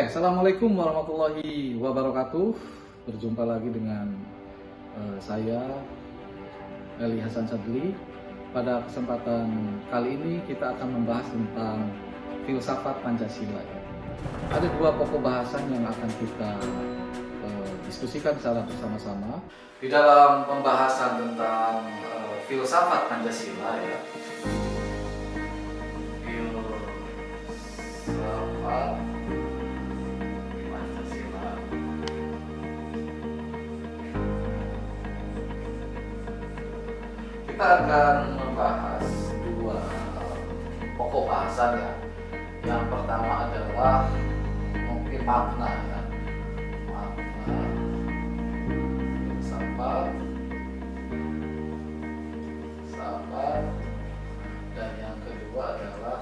Assalamualaikum warahmatullahi wabarakatuh. Berjumpa lagi dengan saya, Eli Hasan Sadli. Pada kesempatan kali ini kita akan membahas tentang filsafat Pancasila. Ada dua pokok bahasan yang akan kita diskusikan secara bersama-sama. Di dalam pembahasan tentang filsafat Pancasila ya. Filsafat kita akan membahas dua pokok bahasan ya. Yang pertama adalah mungkin makna ya. Makna filsafat, dan yang kedua adalah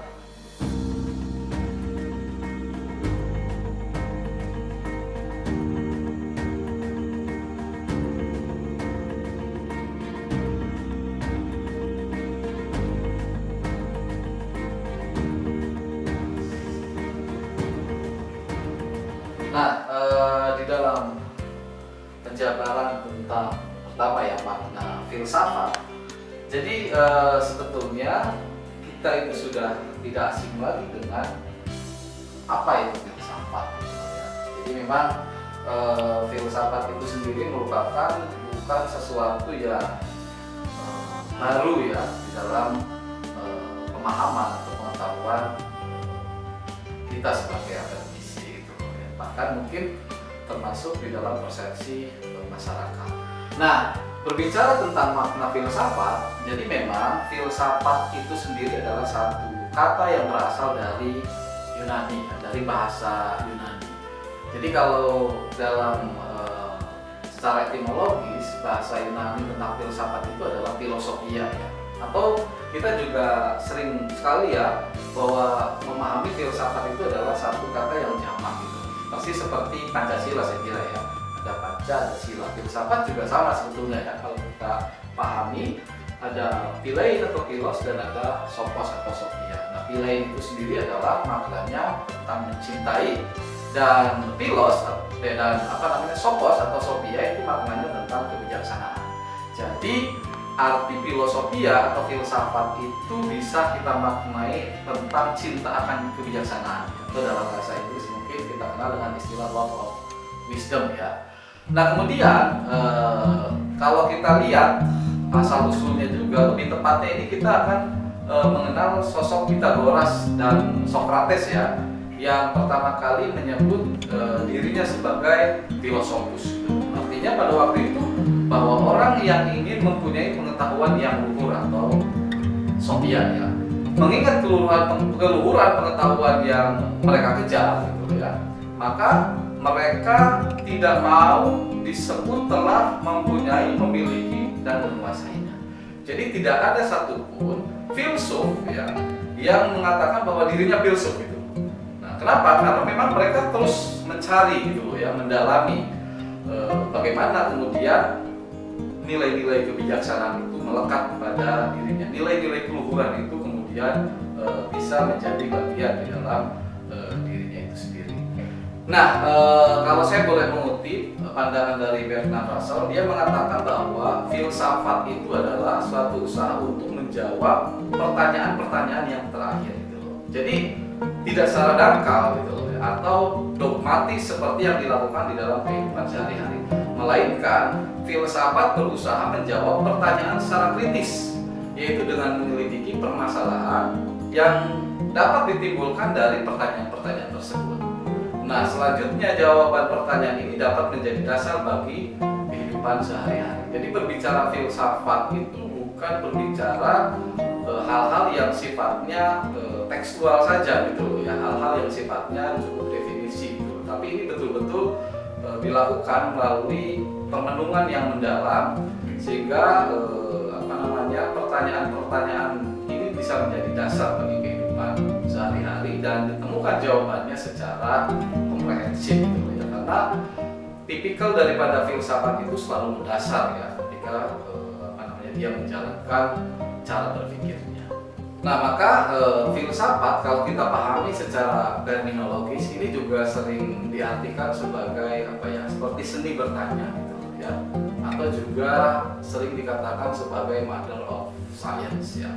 di dalam penjabaran tentang pertama ya makna filsafat. Jadi sebetulnya kita itu sudah tidak asing lagi dengan apa itu filsafat. Jadi memang filsafat itu sendiri merupakan bukan sesuatu yang baru ya di dalam pemahaman atau pengetahuan kita sebagai akademisi itu ya. Bahkan mungkin termasuk di dalam persepsi masyarakat. Nah, berbicara tentang makna filsafat, jadi memang filsafat itu sendiri adalah satu kata yang berasal dari Yunani, dari bahasa Yunani. Jadi kalau dalam secara etimologis bahasa Yunani tentang filsafat itu adalah filosofia ya. Atau kita juga sering sekali ya bahwa memahami filsafat itu adalah satu kata yang jamak gitu. Persis seperti Pancasila saya kira ya, ada Panca, ada Sila. Filsafat juga sama sebetulnya ya, kalau kita pahami ada philein atau philos dan ada sophos atau sophia. Nah, philein itu sendiri adalah maknanya tentang mencintai, dan philos dan sophos atau sophia itu maknanya tentang kebijaksanaan. Jadi arti filosofia atau filsafat itu bisa kita maknai tentang cinta akan kebijaksanaan. Itu dalam bahasa Inggris mungkin kita kenal dengan istilah love of wisdom ya. Nah kemudian kalau kita lihat asal usulnya juga, lebih tepatnya ini kita akan mengenal sosok Pythagoras dan Socrates ya, yang pertama kali menyebut dirinya sebagai filosofus. Artinya pada waktu itu bahwa orang yang ingin mempunyai pengetahuan yang luhur atau sophia ya, mengingat keluhuran pengetahuan yang mereka kejar gitu ya, maka mereka tidak mau disebut telah memiliki dan menguasainya. Jadi tidak ada satupun filsuf ya yang mengatakan bahwa dirinya filsuf itu. Nah, kenapa? Karena memang mereka terus mencari gitu ya, mendalami bagaimana kemudian nilai-nilai kebijaksanaan itu melekat pada dirinya. Nilai-nilai keluhuran itu kemudian bisa menjadi bagian di dalam dirinya itu sendiri. Nah, kalau saya boleh mengutip pandangan dari Bertrand Russell, dia mengatakan bahwa filsafat itu adalah suatu usaha untuk menjawab pertanyaan-pertanyaan yang terakhir gitu loh. Jadi tidak secara dangkal gitu loh, atau dogmatis seperti yang dilakukan di dalam kehidupan sehari-hari, melainkan filsafat berusaha menjawab pertanyaan secara kritis, yaitu dengan menyelidiki permasalahan yang dapat ditimbulkan dari pertanyaan-pertanyaan tersebut. Nah, selanjutnya jawaban pertanyaan ini dapat menjadi dasar bagi kehidupan sehari-hari. Jadi berbicara filsafat itu bukan berbicara hal-hal yang sifatnya tekstual saja gitu ya, hal-hal yang sifatnya cukup definisi gitu. Tapi ini betul-betul dilakukan melalui permenungan yang mendalam, sehingga pertanyaan-pertanyaan ini bisa menjadi dasar bagi kehidupan sehari-hari dan ditemukan jawabannya secara komprehensif gitu ya. Karena tipikal daripada filsafat itu selalu mendasar ya ketika dia menjalankan cara berpikirnya. Nah, maka filsafat kalau kita pahami secara terminologis ini juga sering diartikan sebagai apa ya, seperti seni bertanya gitu ya, atau juga sering dikatakan sebagai mother of science ya,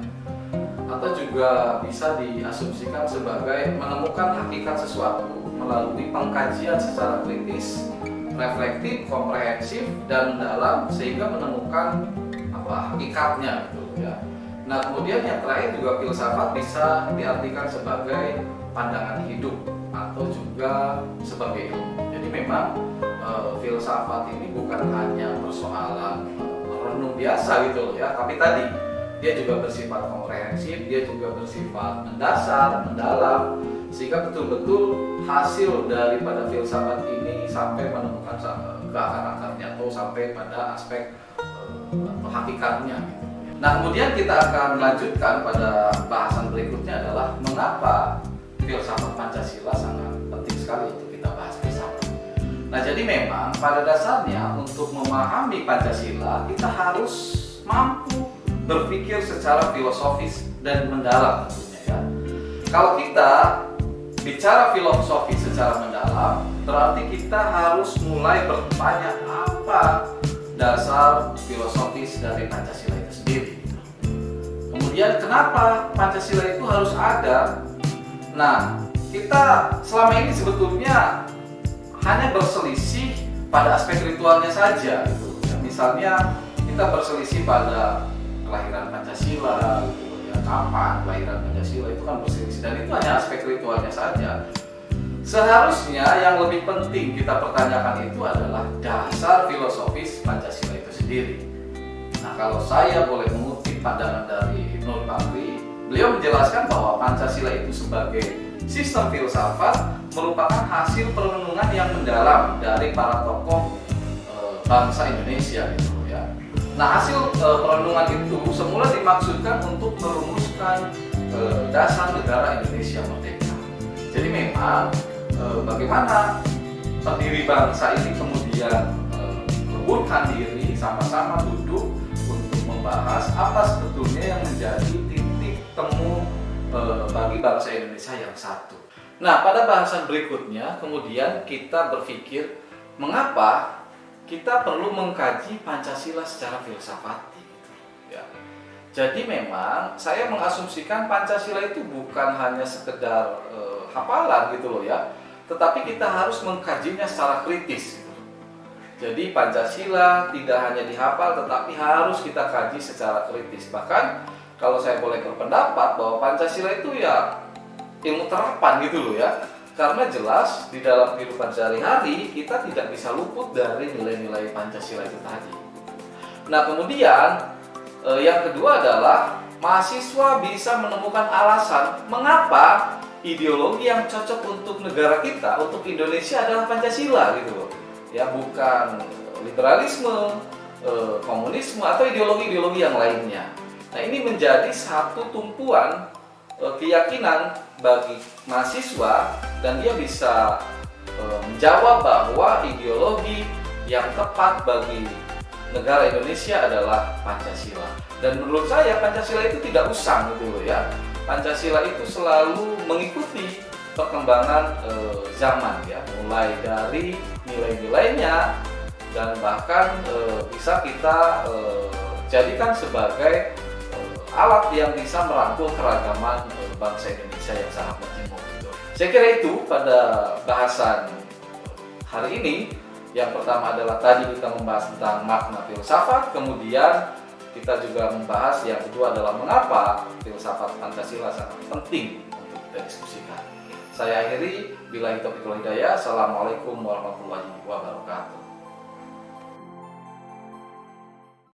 atau juga bisa diasumsikan sebagai menemukan hakikat sesuatu melalui pengkajian secara kritis, reflektif, komprehensif dan mendalam sehingga menemukan apa hakikatnya gitu ya. Nah, kemudian yang terakhir juga filsafat bisa diartikan sebagai pandangan hidup atau juga sebagai ilmu. Jadi memang filsafat ini bukan hanya persoalan renung biasa gitu loh ya, tapi tadi dia juga bersifat komprehensif, dia juga bersifat mendasar, mendalam, sehingga betul-betul hasil daripada filsafat ini sampai menemukan ke akar-akarnya atau sampai pada aspek atau hakikatnya gitu. Nah, kemudian kita akan lanjutkan pada bahasan berikutnya adalah mengapa filsafat Pancasila sangat penting sekali untuk kita bahas bersama. Nah, jadi memang pada dasarnya untuk memahami Pancasila kita harus mampu berpikir secara filosofis dan mendalam tentunya ya. Kalau kita bicara filosofi secara mendalam, berarti kita harus mulai bertanya apa dasar filosofis dari Pancasila itu sendiri. Kemudian kenapa Pancasila itu harus ada? Nah, kita selama ini sebetulnya hanya berselisih pada aspek ritualnya saja gitu. Ya, misalnya kita berselisih pada kelahiran Pancasila gitu ya, kapan kelahiran Pancasila itu kan berselisih, dan itu hanya aspek ritualnya saja. Seharusnya yang lebih penting kita pertanyakan itu adalah dasar filosofis Pancasila itu sendiri. Nah, kalau saya boleh mengutip pandangan dari Nur Bakri, beliau menjelaskan bahwa Pancasila itu sebagai sistem filsafat merupakan hasil perenungan yang mendalam dari para tokoh bangsa Indonesia gitu ya. Nah, hasil perenungan itu semula dimaksudkan untuk merumuskan dasar negara Indonesia merdeka. Jadi memang bagaimana pendiri bangsa ini kemudian meleburkan diri, sama-sama duduk untuk membahas apa sebetulnya yang menjadi titik temu bagi bangsa Indonesia yang satu. Nah, pada bahasan berikutnya kemudian kita berpikir mengapa kita perlu mengkaji Pancasila secara filsafati. Ya. Jadi memang saya mengasumsikan Pancasila itu bukan hanya sekedar hafalan gitu loh ya, tetapi kita harus mengkajinya secara kritis. Gitu. Jadi Pancasila tidak hanya dihafal, tetapi harus kita kaji secara kritis. Bahkan kalau saya boleh berpendapat bahwa Pancasila itu ya ilmu terapan gitu loh ya. Karena jelas di dalam kehidupan sehari-hari kita tidak bisa luput dari nilai-nilai Pancasila itu tadi. Nah, kemudian yang kedua adalah mahasiswa bisa menemukan alasan mengapa ideologi yang cocok untuk negara kita, untuk Indonesia adalah Pancasila gitu loh. Ya, bukan liberalisme, komunisme atau ideologi-ideologi yang lainnya. Nah, ini menjadi satu tumpuan keyakinan bagi mahasiswa dan dia bisa menjawab bahwa ideologi yang tepat bagi negara Indonesia adalah Pancasila. Dan menurut saya Pancasila itu tidak usang gitu loh ya. Pancasila itu selalu mengikuti perkembangan zaman ya, mulai dari nilai-nilainya dan bahkan bisa kita jadikan sebagai alat yang bisa merangkul keragaman bangsa Indonesia yang sangat majemuk gitu. Saya kira itu pada bahasan hari ini. Yang pertama adalah tadi kita membahas tentang makna filsafat, kemudian kita juga membahas yang kedua adalah mengapa filsafat Pancasila sangat penting untuk kita diskusikan. Saya akhiri, billahi taufiq wal hidayah. Assalamualaikum warahmatullahi wabarakatuh.